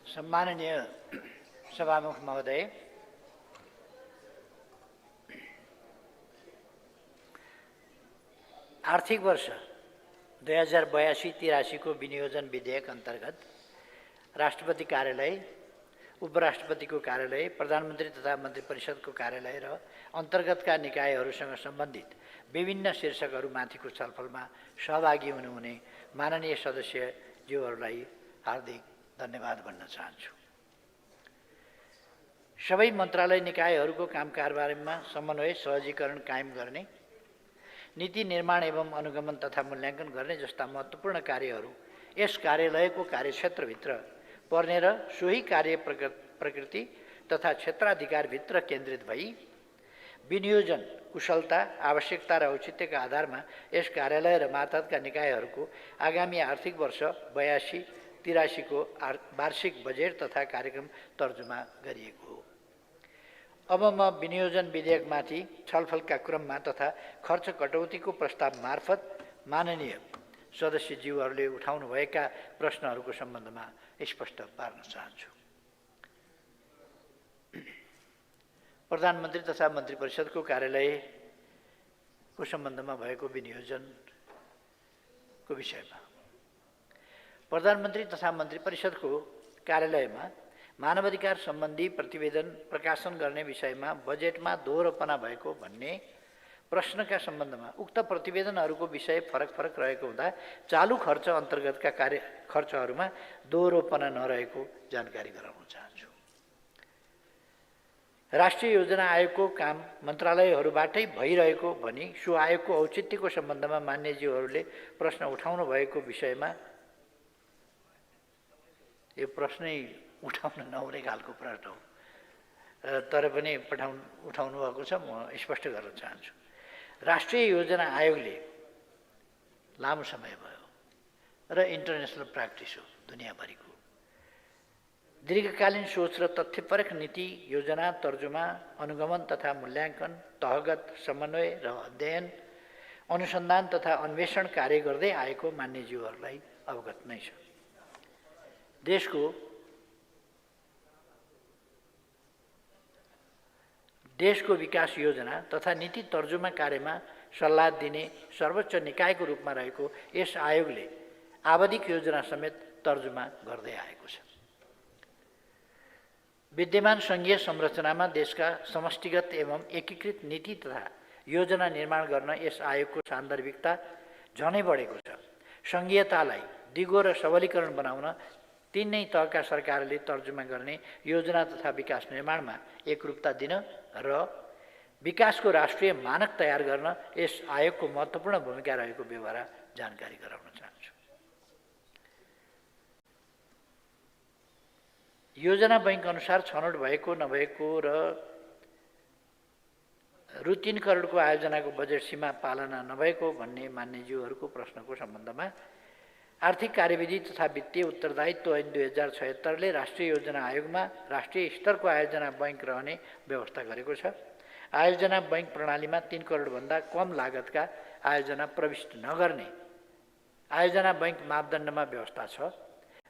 सम्माननीय सभामुख महोदय, आर्थिक वर्ष 2082-83 को विनियोजन विधेयक अन्तर्गत राष्ट्रपति कार्यालय, उपराष्ट्रपतिको कार्यालय, प्रधानमन्त्री तथा मन्त्री परिषदको कार्यालय र अन्तर्गतका निकायहरूसँग सम्बन्धित विभिन्न शीर्षकहरूमाथिको छलफलमा सहभागी हुनुहुने माननीय सदस्यज्यूहरूलाई हार्दिक धन्यवाद भन्न चाहन्छु। सबै मन्त्रालय निकायहरूको कामकारबारेमा समन्वय सहजीकरण कायम गर्ने, नीति निर्माण एवं अनुगमन तथा मूल्याङ्कन गर्ने जस्ता महत्त्वपूर्ण कार्यहरू यस कार्यालयको कार्यक्षेत्रभित्र पर्ने र सोही कार्य प्रकृति तथा क्षेत्राधिकारभित्र केन्द्रित भई विनियोजन कुशलता, आवश्यकता र औचित्यका आधारमा यस कार्यालय र मातहतका निकायहरूको आगामी आर्थिक वर्ष 82-83 को वार्षिक बजेट तथा कार्यक्रम तर्जुमा गरिएको हो। अब म विनियोजन विधेयकमाथि छलफलका क्रममा तथा खर्च कटौतीको प्रस्ताव मार्फत माननीय सदस्यज्यूहरूले उठाउनुभएका प्रश्नहरूको सम्बन्धमा स्पष्ट पार्न चाहन्छु। प्रधानमन्त्री तथा मन्त्री परिषदको कार्यालयको सम्बन्धमा भएको विनियोजनको विषयमा प्रधानमन्त्री तथा मन्त्री परिषदको कार्यालयमा मानवाधिकार सम्बन्धी प्रतिवेदन प्रकाशन गर्ने विषयमा बजेटमा दोहोरोपना भएको भन्ने प्रश्नका सम्बन्धमा उक्त प्रतिवेदनहरूको विषय फरक फरक रहेको हुँदा चालु खर्च अन्तर्गतका खर्चहरूमा दोहोरोपना नरहेको जानकारी गराउन चाहन्छु। राष्ट्रिय योजना आयोगको काम मन्त्रालयहरूबाटै भइरहेको भनी सो आयोगको औचित्यको सम्बन्धमा मान्यज्यूहरूले प्रश्न उठाउनु भएको विषयमा यो प्रश्नै उठाउन नहुने खालको प्रश्न हो, तर पनि उठाउनु भएको छ। म स्पष्ट गर्न चाहन्छु। राष्ट्रिय योजना आयोगले लामो समय भयो र इन्टरनेसनल प्र्याक्टिस हो, दुनियाँभरिको दीर्घकालीन सोच र तथ्यपरक नीति योजना तर्जुमा अनुगमन तथा मूल्याङ्कन तहगत समन्वय र अध्ययन अनुसन्धान तथा अन्वेषण कार्य गर्दै आएको मान्यज्यूहरूलाई अवगत नै छ। देशको विकास योजना तथा नीति तर्जुमा कार्यमा सल्लाह दिने सर्वोच्च निकायको रूपमा रहेको यस आयोगले आवधिक योजना समेत तर्जुमा गर्दै आएको छ। विद्यमान सङ्घीय संरचनामा देशका समष्टिगत एवं एकीकृत नीति तथा योजना निर्माण गर्न यस आयोगको सान्दर्भिकता झनै बढेको छ। सङ्घीयतालाई दिगो र सबलीकरण बनाउन तीनै तहका सरकारले तर्जुमा गर्ने योजना तथा विकास निर्माणमा एकरूपता दिन र विकासको राष्ट्रिय मानक तयार गर्न यस आयोगको महत्त्वपूर्ण भूमिका रहेको व्यवहार जानकारी गराउन चाहन्छु। योजना बैंक अनुसार छनौट भएको नभएको र रु 3 करोडको आयोजनाको बजेट सीमा पालना नभएको भन्ने मान्यज्यूहरूको प्रश्नको सम्बन्धमा आर्थिक कार्यविधि तथा वित्तीय उत्तरदायित्व ऐन 2076ले राष्ट्रिय योजना आयोगमा राष्ट्रिय स्तरको आयोजना बैंक रहने व्यवस्था गरेको छ। आयोजना बैंक प्रणालीमा 3 करोडभन्दा कम लागतका आयोजना प्रविष्ट नगर्ने आयोजना बैंक मापदण्डमा व्यवस्था छ।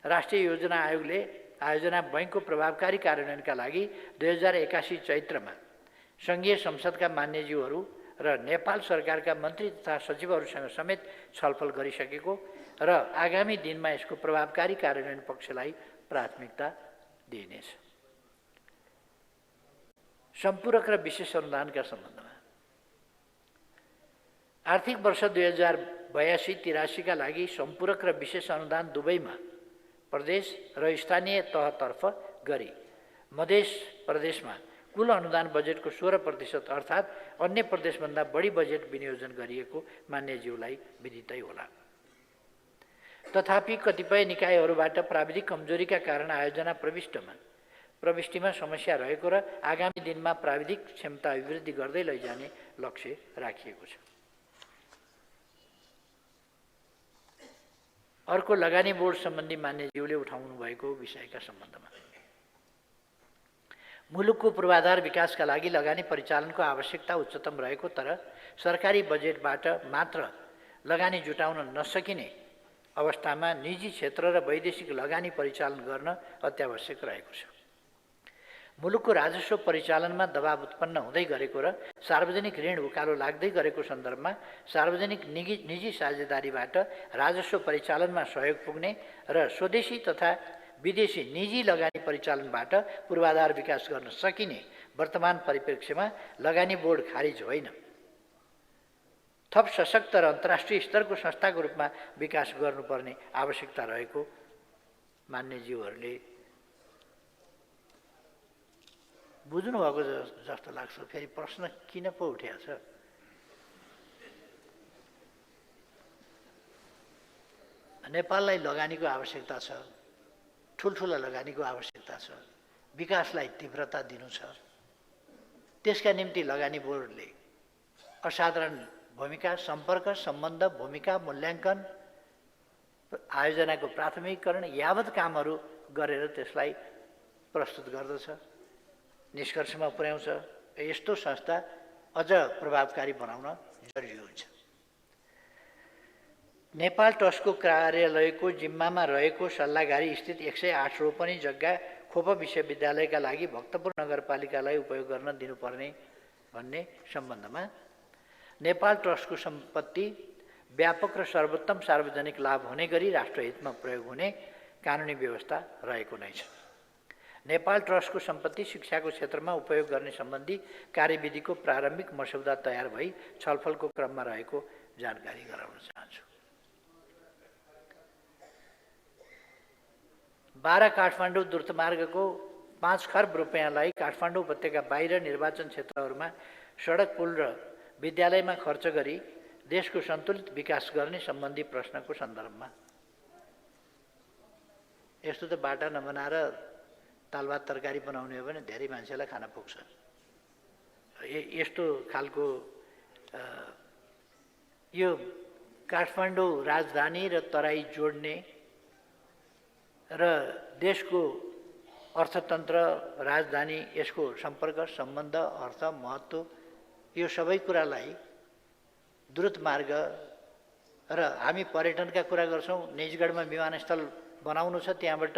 राष्ट्रिय योजना आयोगले आयोजना बैंकको प्रभावकारी कार्यान्वयनका लागि 2081 चैत्रमा सङ्घीय संसदका मान्यज्यूहरू र नेपाल सरकारका मन्त्री तथा सचिवहरूसँग समेत छलफल गरिसकेको र आगामी दिनमा यसको प्रभावकारी कार्यान्वयन पक्षलाई प्राथमिकता दिइनेछ। सम्पूरक र विशेष अनुदानका सम्बन्धमा आर्थिक वर्ष 2082-83 का लागि सम्पूरक र विशेष अनुदान दुवैमा प्रदेश र स्थानीय तहतर्फ गरी मध्य प्रदेशमा कुल अनुदान बजेटको 16% अर्थात् अन्य प्रदेशभन्दा बढी बजेट विनियोजन गरिएको मान्यज्यूलाई विदितै होला। तथापि कतिपय निकायहरूबाट प्राविधिक कमजोरीका कारण आयोजना प्रविष्टिमा समस्या रहेको र आगामी दिनमा प्राविधिक क्षमता अभिवृद्धि गर्दै लैजाने लक्ष्य राखिएको छ। अर्को लगानी बोर्ड सम्बन्धी मान्यज्यूले उठाउनु भएको विषयका सम्बन्धमा मुलुकको पूर्वाधार विकासका लागि लगानी परिचालनको आवश्यकता उच्चतम रहेको तर सरकारी बजेटबाट मात्र लगानी जुटाउन नसकिने अवस्थामा निजी क्षेत्र र वैदेशिक लगानी परिचालन गर्न अत्यावश्यक रहेको छ। मुलुकको राजस्व परिचालनमा दबाव उत्पन्न हुँदै गरेको र सार्वजनिक ऋण उकालो लाग्दै गरेको सन्दर्भमा सार्वजनिक निजी साझेदारीबाट राजस्व परिचालनमा सहयोग पुग्ने र स्वदेशी तथा विदेशी निजी लगानी परिचालनबाट पूर्वाधार विकास गर्न सकिने वर्तमान परिप्रेक्ष्यमा लगानी बोर्ड खारिज होइन, थप सशक्त र अन्तर्राष्ट्रिय स्तरको संस्थाको रूपमा विकास गर्नुपर्ने आवश्यकता रहेको मान्यज्यूहरूले बुझ्नुभएको जस्तो लाग्छ। फेरि प्रश्न किन पो उठेको छ? नेपाललाई लगानीको आवश्यकता छ, ठुल्ठुला लगानीको आवश्यकता छ, विकासलाई तीव्रता दिनु छ। त्यसका निम्ति लगानी बोर्डले असाधारण भूमिका, सम्पर्क, सम्बन्ध, भूमिका, मूल्याङ्कन, आयोजनाको प्राथमिकीकरण यावत कामहरू गरेर त्यसलाई प्रस्तुत गर्दछ, निष्कर्षमा पुर्याउँछ। यस्तो संस्था अझ प्रभावकारी बनाउन जरुरी हुन्छ। नेपाल ट्रस्टको कार्यालयको जिम्मामा रहेको सल्लाहगारी स्थित 108 रोपनी जग्गा खोप विश्वविद्यालयका लागि भक्तपुर नगरपालिकालाई उपयोग गर्न दिनुपर्ने भन्ने सम्बन्धमा नेपाल ट्रस्टको सम्पत्ति व्यापक र सर्वोत्तम सार्वजनिक लाभ हुने गरी राष्ट्रहितमा प्रयोग हुने कानुनी व्यवस्था रहेको नै छ। नेपाल ट्रस्टको सम्पत्ति शिक्षाको क्षेत्रमा उपयोग गर्ने सम्बन्धी कार्यविधिको प्रारम्भिक मस्यौदा तयार भई छलफलको क्रममा रहेको जानकारी गराउन चाहन्छु। 12 काठमाडौँ द्रुतमार्गको 5 खर्ब रुपैयाँलाई काठमाडौँ उपत्यका बाहिर निर्वाचन क्षेत्रहरूमा सडक, पुल र विद्यालयमा खर्च गरी देशको सन्तुलित विकास गर्ने सम्बन्धी प्रश्नको सन्दर्भमा यस्तो त बाटा नबनाएर दालभात तरकारी बनाउने हो भने धेरै मान्छेलाई खान पुग्छ। यस्तो खालको यो काठमाडौँ राजधानी र तराई जोड्ने र देशको अर्थतन्त्र, राजधानी, यसको सम्पर्क, सम्बन्ध, अर्थ, महत्त्व, यो सबै कुरालाई द्रुत मार्ग र हामी पर्यटनका कुरा गर्छौँ। निजगढमा विमानस्थल बनाउनु छ, त्यहाँबाट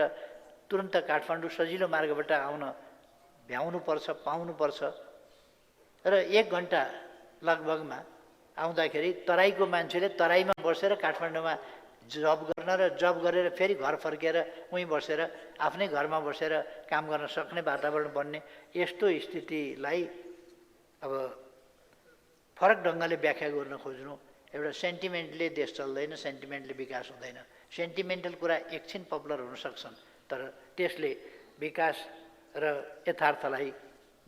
तुरन्त काठमाडौँ सजिलो मार्गबाट आउन भ्याउनुपर्छ, पाउनुपर्छ र 1 घन्टा लगभगमा आउँदाखेरि तराईको मान्छेले तराईमा बसेर काठमाडौँमा जब गर्न र जब गरेर फेरि घर फर्केर उहीँ बसेर आफ्नै घरमा बसेर काम गर्न सक्ने वातावरण बन्ने, यस्तो स्थितिलाई अब फरक ढङ्गले व्याख्या गर्न खोज्नु, एउटा सेन्टिमेन्टले देश चल्दैन, सेन्टिमेन्टले विकास हुँदैन। सेन्टिमेन्टल कुरा एकछिन पपुलर हुन सक्छन्, तर त्यसले विकास र यथार्थलाई,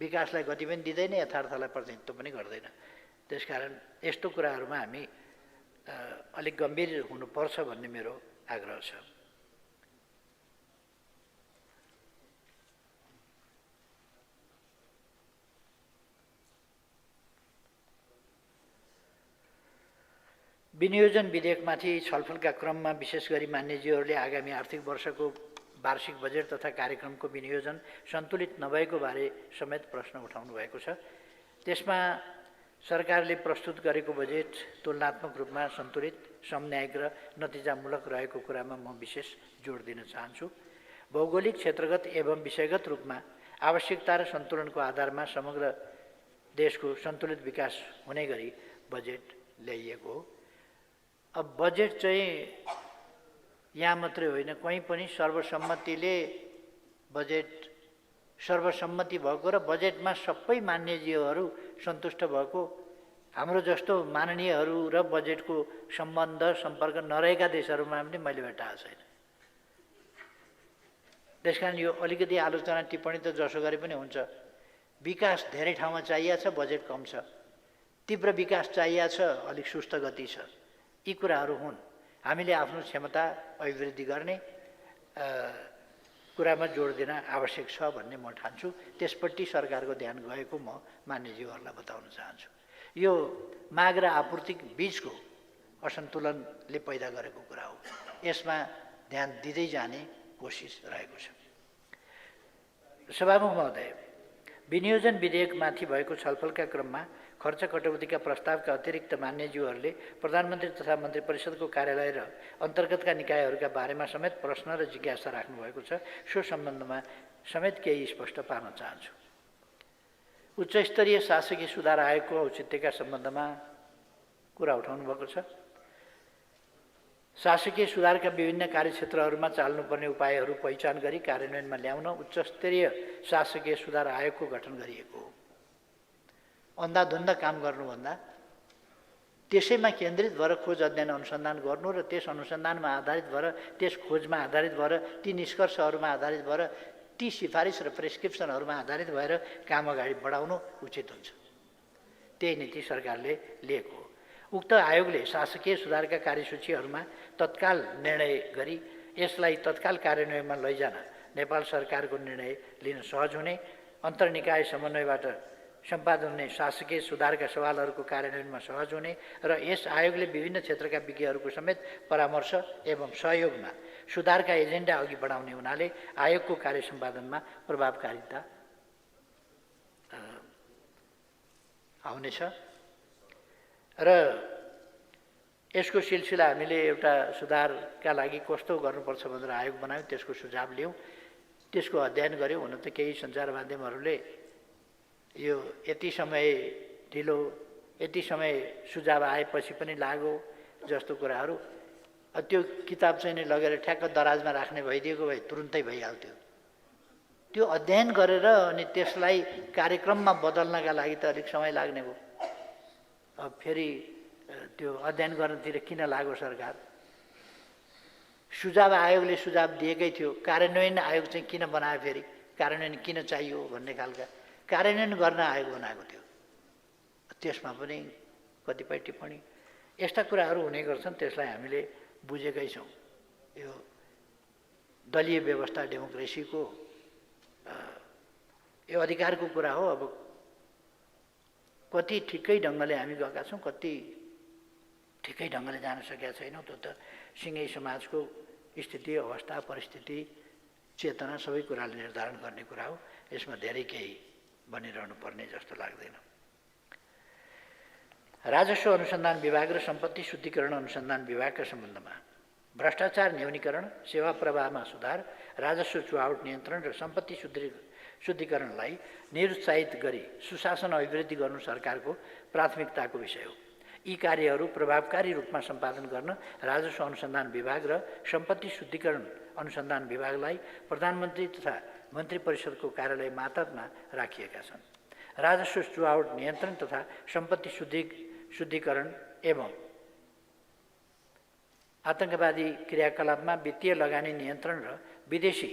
विकासलाई गति पनि दिँदैन, यथार्थलाई प्रतिनिधित्व पनि गर्दैन। त्यसकारण यस्तो कुराहरूमा हामी अलिक गम्भीर हुनुपर्छ भन्ने मेरो आग्रह छ। विनियोजन विधेयकमाथि छलफलका क्रममा विशेष गरी मान्यज्यूहरूले आगामी आर्थिक वर्षको वार्षिक बजेट तथा कार्यक्रमको विनियोजन सन्तुलित नभएको बारे समेत प्रश्न उठाउनु भएको छ। त्यसमा सरकारले प्रस्तुत गरेको बजेट तुलनात्मक रूपमा सन्तुलित, समन्यायिक र नतिजामूलक रहेको कुरामा म विशेष जोड दिन चाहन्छु। भौगोलिक, क्षेत्रगत एवं विषयगत रूपमा आवश्यकता र सन्तुलनको आधारमा समग्र देशको सन्तुलित विकास हुने गरी बजेट ल्याइएको हो। अब बजेट चाहिँ यहाँ मात्रै होइन, कहीँ पनि सर्वसम्मतिले बजेट सर्वसम्मति भएको र बजेटमा सबै मान्यज्यूहरू सन्तुष्ट भएको, हाम्रो जस्तो माननीयहरू र बजेटको सम्बन्ध सम्पर्क नरहेका देशहरूमा पनि मैले भेटाएको छैन। त्यसकारण यो अलिकति आलोचना टिप्पणी त जसो गरे पनि हुन्छ। विकास धेरै ठाउँमा चाहिएको छ, बजेट कम छ। तीव्र विकास चाहिएको छ, अलिक सुस्त गति छ। यी कुराहरू हुन्। हामीले आफ्नो क्षमता अभिवृद्धि गर्ने कुरामा जोड दिन आवश्यक छ भन्ने म ठान्छु। त्यसपट्टि सरकारको ध्यान गएको म मान्यज्यूहरूलाई बताउन चाहन्छु। यो माग र आपूर्ति बीचको असन्तुलनले पैदा गरेको कुरा हो। यसमा ध्यान दिँदै जाने कोसिस रहेको छ। सभामुख महोदय, विनियोजन विधेयकमाथि भएको छलफलका क्रममा खर्च कटौतीका प्रस्तावका अतिरिक्त मान्यज्यूहरूले प्रधानमन्त्री तथा मन्त्री परिषदको कार्यालय र अन्तर्गतका निकायहरूका बारेमा समेत प्रश्न र जिज्ञासा राख्नुभएको छ। सो सम्बन्धमा समेत केही स्पष्ट पार्न चाहन्छु। उच्चस्तरीय शासकीय सुधार आयोगको औचित्यका सम्बन्धमा कुरा उठाउनु भएको छ। शासकीय सुधारका विभिन्न कार्यक्षेत्रहरूमा चाल्नुपर्ने उपायहरू पहिचान गरी कार्यान्वयनमा ल्याउन उच्चस्तरीय शासकीय सुधार आयोगको गठन गरिएको हो। अन्धाधुन्दा काम गर्नुभन्दा त्यसैमा केन्द्रित भएर खोज अध्ययन अनुसन्धान गर्नु र त्यस अनुसन्धानमा आधारित भएर त्यस खोजमा आधारित भएर ती निष्कर्षहरूमा आधारित भएर ती सिफारिस र प्रेस्क्रिप्सनहरूमा आधारित भएर काम अगाडि बढाउनु उचित हुन्छ। त्यही नीति सरकारले लिएको हो। उक्त आयोगले शासकीय सुधारका कार्यसूचीहरूमा तत्काल निर्णय गरी यसलाई तत्काल कार्यान्वयनमा लैजान नेपाल सरकारको निर्णय लिन सहज हुने, अन्तर्निकाय समन्वयबाट सम्पादन हुने शासकीय सुधारका सवालहरूको कार्यान्वयनमा सहज हुने र यस आयोगले विभिन्न क्षेत्रका विज्ञहरूको समेत परामर्श एवं सहयोगमा सुधारका एजेन्डा अघि बढाउने हुनाले आयोगको कार्य सम्पादनमा प्रभावकारिता आउनेछ र यसको सिलसिला हामीले एउटा सुधारका लागि कस्तो गर्नुपर्छ भनेर आयोग बनायौँ, त्यसको सुझाव लियौँ, त्यसको अध्ययन गऱ्यौँ। हुन त केही सञ्चार माध्यमहरूले यो यति समय ढिलो, यति समय सुझाव आएपछि पनि लाग्यो जस्तो कुराहरू, त्यो किताब चाहिँ नि लगेर ठ्याक्क दराजमा राख्ने भइदिएको भए तुरुन्तै भइहाल्थ्यो। त्यो अध्ययन गरेर अनि त्यसलाई कार्यक्रममा बदल्नका लागि त अलिक समय लाग्ने भयो। अब फेरि त्यो अध्ययन गर्नतिर किन लाग्यो सरकार? सुझाव आयोगले सुझाव दिएकै थियो, कार्यान्वयन आयोग चाहिँ किन बनायो, फेरि कार्यान्वयन किन चाहियो भन्ने खालका कार्यान्वयन गर्न आयोग बनाएको थियो। त्यसमा पनि कतिपय टिप्पणी यस्ता कुराहरू हुने गर्छन्, त्यसलाई हामीले बुझेकै छौँ। यो दलीय व्यवस्था डेमोक्रेसीको यो अधिकारको कुरा हो। अब कति ठिकै ढङ्गले हामी गएका छौँ, कति ठिकै ढङ्गले जान सकेका छैनौँ, त्यो त सिङ्गै समाजको स्थिति, अवस्था, परिस्थिति, चेतना सबै कुराले निर्धारण गर्ने कुरा हो। यसमा धेरै केही बनिरहनु पर्ने जस्तो लाग्दैन। राजस्व अनुसन्धान विभाग र सम्पत्ति शुद्धिकरण अनुसन्धान विभागका सम्बन्धमा भ्रष्टाचार न्यूनीकरण, सेवा प्रवाहमा सुधार, राजस्व चुहावट नियन्त्रण र सम्पत्ति शुद्धिकरणलाई निरुत्साहित गरी सुशासन अभिवृद्धि गर्नु सरकारको प्राथमिकताको विषय हो। यी कार्यहरू प्रभावकारी रूपमा सम्पादन गर्न राजस्व अनुसन्धान विभाग र सम्पत्ति शुद्धिकरण अनुसन्धान विभागलाई प्रधानमन्त्री तथा मन्त्री परिषदको कार्यालय मातहतमा राखिएका छन्। राजस्व चुहावट नियन्त्रण तथा सम्पत्ति शुद्धिकरण एवं आतंकवादी क्रियाकलापमा वित्तीय लगानी नियन्त्रण र विदेशी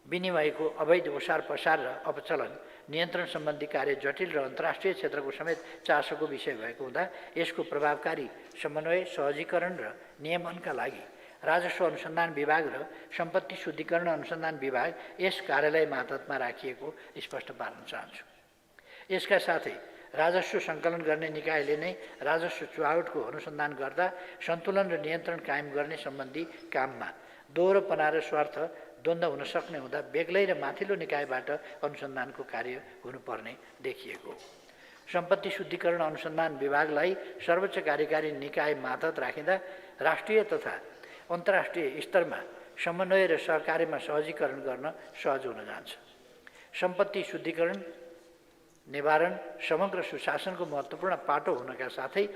विनिमयको अवैध ओसार पसार र अपचलन नियन्त्रण सम्बन्धी कार्य जटिल र अन्तर्राष्ट्रिय क्षेत्रको समेत चासोको विषय भएको हुँदा यसको प्रभावकारी समन्वय, सहजीकरण र नियमनका लागि राजस्व अनुसन्धान विभाग र सम्पत्ति शुद्धिकरण अनुसन्धान विभाग यस कार्यालय मातहतमा राखिएको स्पष्ट पार्न चाहन्छु। यसका साथै राजस्व सङ्कलन गर्ने निकायले नै राजस्व चुहावटको अनुसन्धान गर्दा सन्तुलन र नियन्त्रण कायम गर्ने सम्बन्धी काममा दोहोरोपना र स्वार्थ द्वन्द्व हुन सक्ने हुँदा बेग्लै र माथिल्लो निकायबाट अनुसन्धानको कार्य हुनुपर्ने देखिएको। सम्पत्ति शुद्धिकरण अनुसन्धान विभागलाई सर्वोच्च कार्यकारी निकाय मातहत राखिँदा राष्ट्रिय तथा अन्तर्राष्ट्रिय स्तरमा समन्वय र सहकार्यमा सहजीकरण गर्न सहज हुन जान्छ। सम्पत्ति शुद्धिकरण निवारण समग्र सुशासनको महत्त्वपूर्ण पाटो हुनका साथै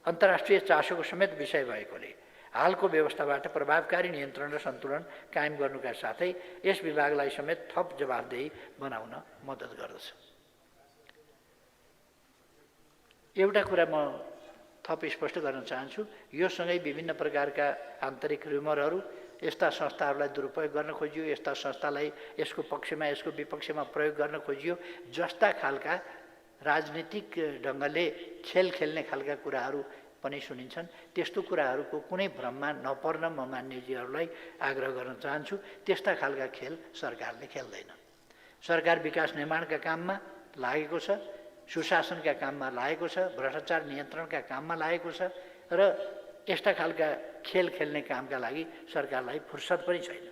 अन्तर्राष्ट्रिय चासोको समेत विषय भएकोले हालको व्यवस्थाबाट प्रभावकारी नियन्त्रण र सन्तुलन कायम गर्नुका साथै यस विभागलाई समेत थप जवाफदेही बनाउन मद्दत गर्दछ। एउटा कुरा म थप स्पष्ट गर्न चाहन्छु, यो सँगै विभिन्न प्रकारका आन्तरिक र्युमरहरू यस्ता संस्थाहरूलाई दुरुपयोग गर्न खोजियो, यस्ता संस्थालाई यसको पक्षमा यसको विपक्षमा प्रयोग गर्न खोजियो जस्ता खालका राजनीतिक ढङ्गले खेल खेल्ने खालका कुराहरू पनि सुनिन्छन्। त्यस्तो कुराहरूको कुनै भ्रममा नपर्न म मान्यजीहरूलाई आग्रह गर्न चाहन्छु। त्यस्ता खालका खेल सरकारले खेल्दैन। सरकार विकास निर्माणका काममा लागेको छ, सुशासनका काममा लागेको छ, भ्रष्टाचार नियन्त्रणका काममा लागेको छ र यस्ता खालका खेल खेल्ने कामका लागि सरकारलाई फुर्सद पनि छैन।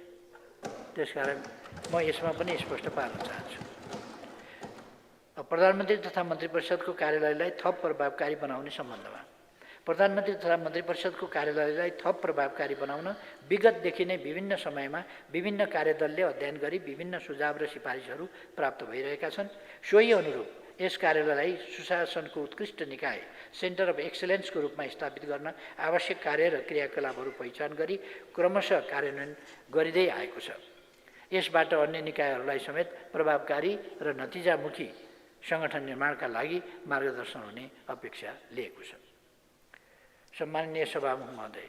त्यसकारण म यसमा पनि स्पष्ट पार्न चाहन्छु। प्रधानमन्त्री तथा मन्त्री परिषदको कार्यालयलाई थप प्रभावकारी बनाउने सम्बन्धमा प्रधानमन्त्री तथा मन्त्री परिषदको कार्यालयलाई थप प्रभावकारी बनाउन विगतदेखि नै विभिन्न समयमा विभिन्न कार्यदलले अध्ययन गरी विभिन्न सुझाव र सिफारिसहरू प्राप्त भइरहेका छन्। सोही अनुरूप यस कार्यालयलाई सुशासनको उत्कृष्ट निकाय सेन्टर अफ एक्सलेन्सको रूपमा स्थापित गर्न आवश्यक कार्य र क्रियाकलापहरू पहिचान गरी क्रमशः कार्यान्वयन गरिँदै आएको छ। यसबाट अन्य निकायहरूलाई समेत प्रभावकारी र नतिजामुखी सङ्गठन निर्माणका लागि मार्गदर्शन हुने अपेक्षा लिएको छ। सम्माननीय सभामुख महोदय,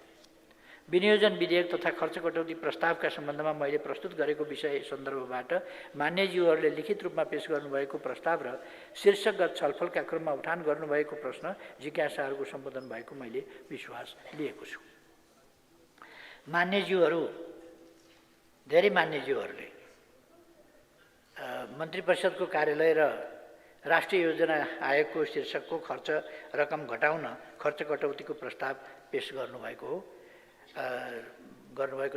विनियोजन विधेयक तथा खर्च कटौती प्रस्तावका सम्बन्धमा मैले प्रस्तुत गरेको विषय सन्दर्भबाट मान्यज्यूहरूले लिखित रूपमा पेश गर्नुभएको प्रस्ताव र शीर्षकगत छलफलका क्रममा उठान गर्नुभएको प्रश्न जिज्ञासाहरूको सम्बोधन भएको मैले विश्वास लिएको छु। मान्यज्यूहरू, धेरै मान्यज्यूहरूले मन्त्री परिषदको कार्यालय र राष्ट्रिय योजना आयोगको शीर्षकको खर्च रकम घटाउन खर्च कटौतीको प्रस्ताव पेश गर्नुभएको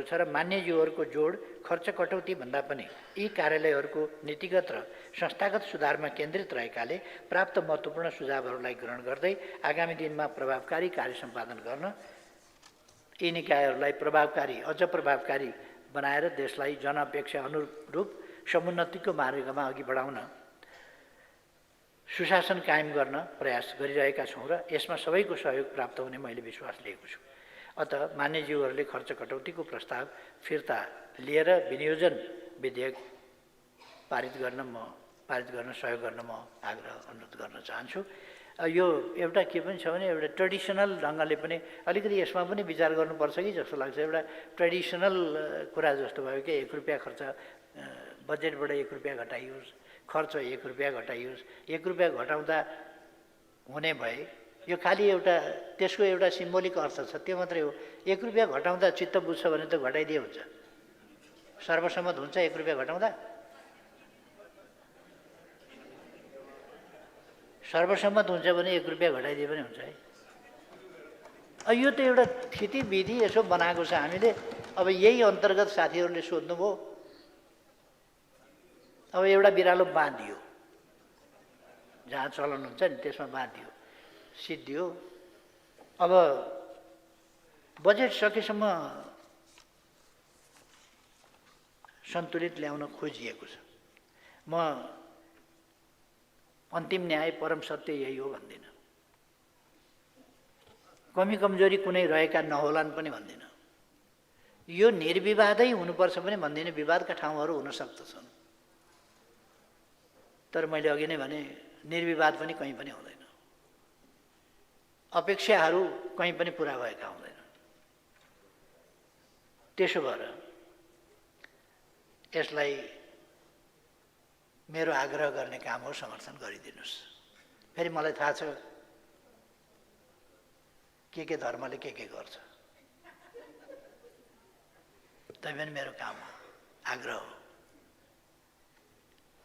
छ र मान्यज्यूहरूको जोड खर्च कटौती भन्दा पनि यी कार्यालयहरूको नीतिगत र संस्थागत सुधारमा केन्द्रित रहेकाले प्राप्त महत्त्वपूर्ण सुझावहरूलाई ग्रहण गर्दै आगामी दिनमा प्रभावकारी कार्य सम्पादन गर्न यी निकायहरूलाई अझ प्रभावकारी बनाएर देशलाई जनअपेक्षा अनुरूप समुन्नतिको मार्गमा अघि बढाउन सुशासन कायम गर्न प्रयास गरिरहेका छौँ र यसमा सबैको सहयोग प्राप्त हुने मैले विश्वास लिएको छु। अत मान्यज्यूहरूले खर्च कटौतीको प्रस्ताव फिर्ता लिएर विनियोजन विधेयक पारित गर्न सहयोग गर्न म अनुरोध गर्न चाहन्छु। यो एउटा के पनि छ भने एउटा ट्रेडिसनल ढङ्गले पनि अलिकति यसमा पनि विचार गर्नुपर्छ कि जस्तो लाग्छ। एउटा ट्रेडिसनल कुरा जस्तो भयो कि 1 रुपियाँ खर्च, बजेटबाट 1 रुपियाँ घटाइयोस्, खर्च 1 रुपियाँ घटाइयोस्। 1 रुपियाँ घटाउँदा हुने भए यो खालि एउटा त्यसको एउटा सिम्बोलिक अर्थ छ, त्यो मात्रै हो। 1 रुपियाँ घटाउँदा चित्त बुझ्छ भने त घटाइदिए हुन्छ। सर्वसम्मत हुन्छ 1 रुपियाँ घटाउँदा? सर्वसम्मत हुन्छ भने 1 रुपियाँ घटाइदिए पनि हुन्छ है। यो त एउटा थितिविधि यसो बनाएको छ हामीले। अब यही अन्तर्गत साथीहरूले सोध्नुभयो, अब एउटा बिरालो बाँधियो, जहाँ चलन हुन्छ नि त्यसमा बाँधियो, सिद्धियो। अब बजेट सकेसम्म सन्तुलित ल्याउन खोजिएको छ। म अन्तिम न्याय परम सत्य यही हो भन्दिनँ, कमी कमजोरी कुनै रहेका नहोलान् पनि भन्दिनँ। यो निर्विवादै हुनुपर्छ पनि भन्दिनँ, विवादका ठाउँहरू हुन सक्दछन्। तर मैले अघि नै भने निर्विवाद पनि कहीँ पनि हुँदैन, अपेक्षाहरू कहीँ पनि पुरा भएका हुँदैनन्। त्यसो भएर यसलाई मेरो आग्रह गर्ने काम हो, समर्थन गरिदिनुहोस्। फेरि मलाई थाहा छ के धर्मले के गर्छ, तैपनि मेरो काम हो, आग्रह हो।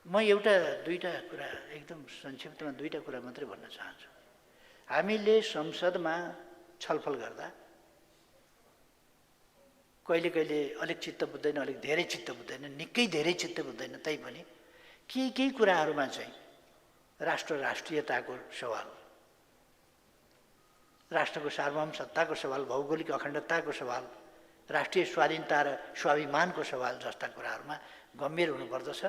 म दुईटा कुरा एकदम संक्षिप्तमा 2टा कुरा मात्रै भन्न चाहन्छु। हामीले संसदमा छलफल गर्दा कहिले कहिले अलिक चित्त बुझ्दैन, अलिक धेरै चित्त बुझ्दैन, निकै धेरै चित्त बुझ्दैन, तैपनि केही कुराहरूमा चाहिँ राष्ट्रियताको सवाल, राष्ट्रको सार्वभौम सत्ताको सवाल, भौगोलिक अखण्डताको सवाल, राष्ट्रिय स्वाधीनता र स्वाभिमानको सवाल जस्ता कुराहरूमा गम्भीर हुनुपर्दछ।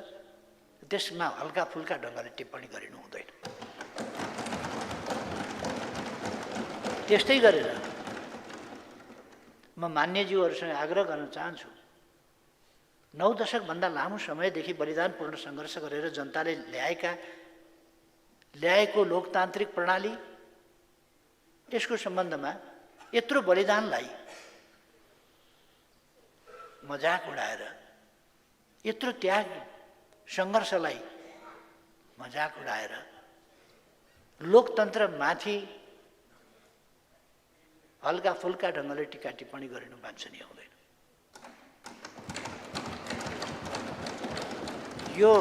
त्यसमा हल्का फुल्का ढङ्गले टिप्पणी गरिनु हुँदैन। त्यस्तै गरेर म मान्यज्यूहरूसँग आग्रह गर्न चाहन्छु, 9 दशकभन्दा लामो समयदेखि बलिदानपूर्ण सङ्घर्ष गरेर जनताले ल्याएको लोकतान्त्रिक प्रणाली, यसको सम्बन्धमा यत्रो बलिदानलाई मजाक उडाएर, यत्रो त्याग सङ्घर्षलाई मजाक उडाएर लोकतन्त्रमाथि हल्का फुल्का ढङ्गले टिका टिप्पणी गरिनु वाञ्छनीय हुँदैन। यो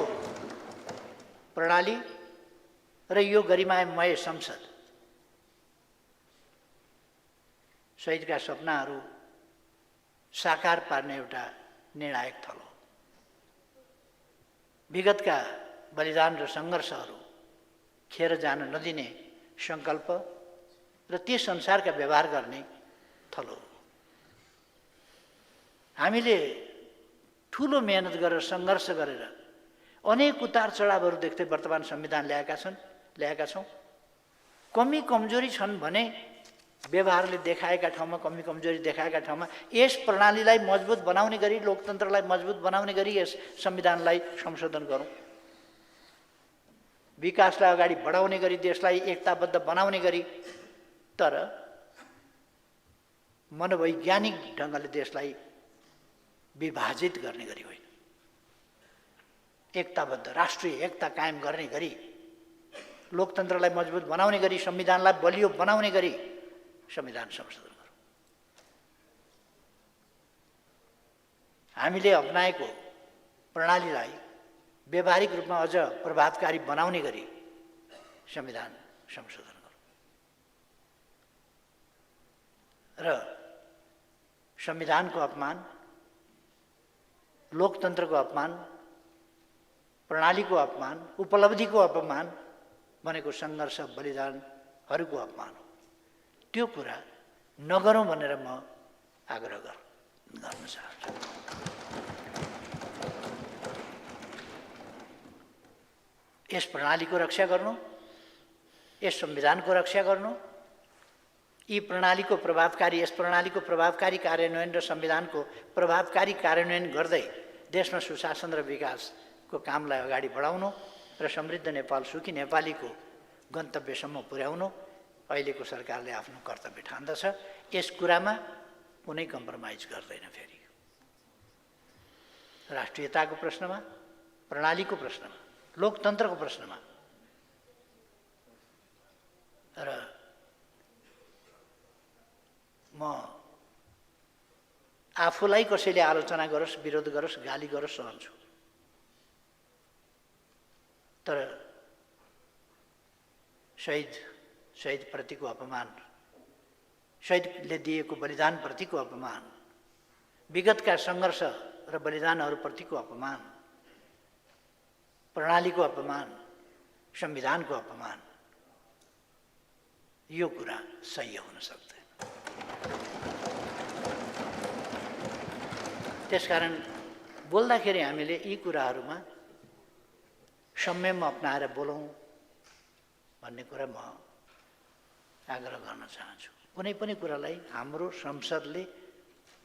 प्रणाली र यो गरिमामय संसद शहीदका सपनाहरू साकार पार्ने एउटा निर्णायक थलो। विगतका बलिदान र सङ्घर्षहरू खेर जान नदिने सङ्कल्प र त्यस अनुसारका व्यवहार गर्ने थलो हो। हामीले ठुलो मेहनत गरेर सङ्घर्ष गरेर अनेक उतार चढावहरू देख्दै वर्तमान संविधान ल्याएका छौँ। कमी कमजोरी छन् भने व्यवहारले देखाएका ठाउँमा कमी कमजोरी देखाएका ठाउँमा यस प्रणालीलाई मजबुत बनाउने गरी, लोकतन्त्रलाई मजबुत बनाउने गरी यस संविधानलाई संशोधन गरौँ। विकासलाई अगाडि बढाउने गरी, देशलाई एकताबद्ध बनाउने गरी, तर मनोवैज्ञानिक ढङ्गले देशलाई विभाजित गर्ने गरी होइन। एकताबद्ध राष्ट्रिय एकता कायम गर्ने गरी, लोकतन्त्रलाई मजबुत बनाउने गरी, संविधानलाई बलियो बनाउने गरी संविधान संशोधन गरौँ। हामीले अपनाएको प्रणालीलाई व्यावहारिक रूपमा अझ प्रभावकारी बनाउने गरी संविधान संशोधन गरौँ र संविधानको अपमान, लोकतन्त्रको अपमान, प्रणालीको अपमान, उपलब्धिको अपमान भनेको सङ्घर्ष बलिदानहरूको अपमान हो। त्यो कुरा नगरौँ भनेर म आग्रह गर्न चाहन्छु। यस प्रणालीको रक्षा गर्नु, यस संविधानको रक्षा गर्नु, यस प्रणालीको प्रभावकारी कार्यान्वयन र संविधानको प्रभावकारी कार्यान्वयन गर्दै देशमा सुशासन र विकासको कामलाई अगाडि बढाउनु र समृद्ध नेपाल, सुखी नेपालीको गन्तव्यसम्म पुर्याउनु अहिलेको सरकारले आफ्नो कर्तव्य ठान्दछ। यस कुरामा कुनै कम्प्रोमाइज गर्दैन। फेरि राष्ट्रियताको प्रश्नमा, प्रणालीको प्रश्नमा, लोकतन्त्रको प्रश्नमा र म आफूलाई कसैले आलोचना गरोस्, विरोध गरोस्, गाली गरोस् सहन्छु, तर शहीदप्रतिको अपमान, शहीदले दिएको बलिदानप्रतिको अपमान, विगतका सङ्घर्ष र बलिदानहरूप्रतिको अपमान, प्रणालीको अपमान, संविधानको अपमान, यो कुरा सही हुन सक्दैन। त्यसकारण बोल्दाखेरि हामीले यी कुराहरूमा संयम अपनाएर बोलौँ भन्ने कुरा म आग्रह गर्न चाहन्छु। कुनै पनि कुरालाई हाम्रो संसदले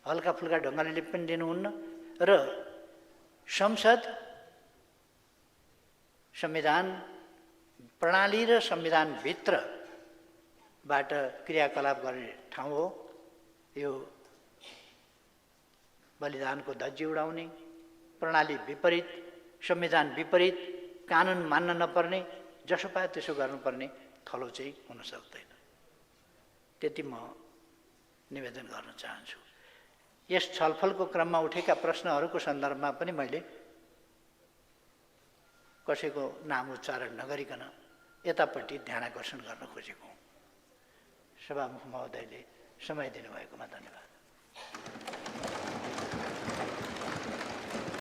हल्का फुल्का ढङ्गले पनि लिनुहुन्न र संसद संविधान प्रणाली र संविधानभित्रबाट क्रियाकलाप गर्ने ठाउँ हो। यो बलिदानको धज्जी उडाउने, प्रणाली विपरीत, संविधान विपरीत, कानुन मान्न नपर्ने, जसो पाए त्यसो गर्नुपर्ने थलो चाहिँ हुन सक्दैन। त्यति म निवेदन गर्न चाहन्छु। यस छलफलको क्रममा उठेका प्रश्नहरूको सन्दर्भमा पनि मैले कसैको नाम उच्चारण नगरिकन यतापट्टि ध्यान आकर्षण गर्न खोजेको हुँ। सभामुख महोदयले समय दिनुभएकोमा धन्यवाद।